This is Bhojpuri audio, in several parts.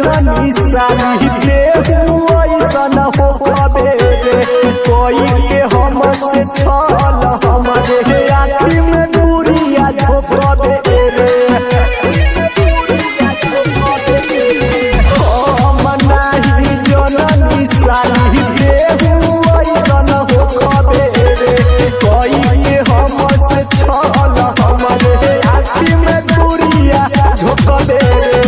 जननी सारी देहू ऐसन हो कबे रे कोई के हमसे छल हमरे आँखी में दूरिया झोंकबे रे हम नाही जननी सारी देहू ऐसन हो कबे रे कोई के हमसे छल हमरे आँखी में दूरिया झोंकबे रे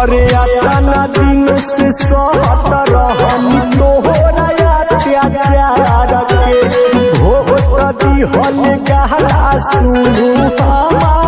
अरे अतना दिन से सहत रहनी तोहरा अत्याचार के भोग दिहल गहरा सुनू हमार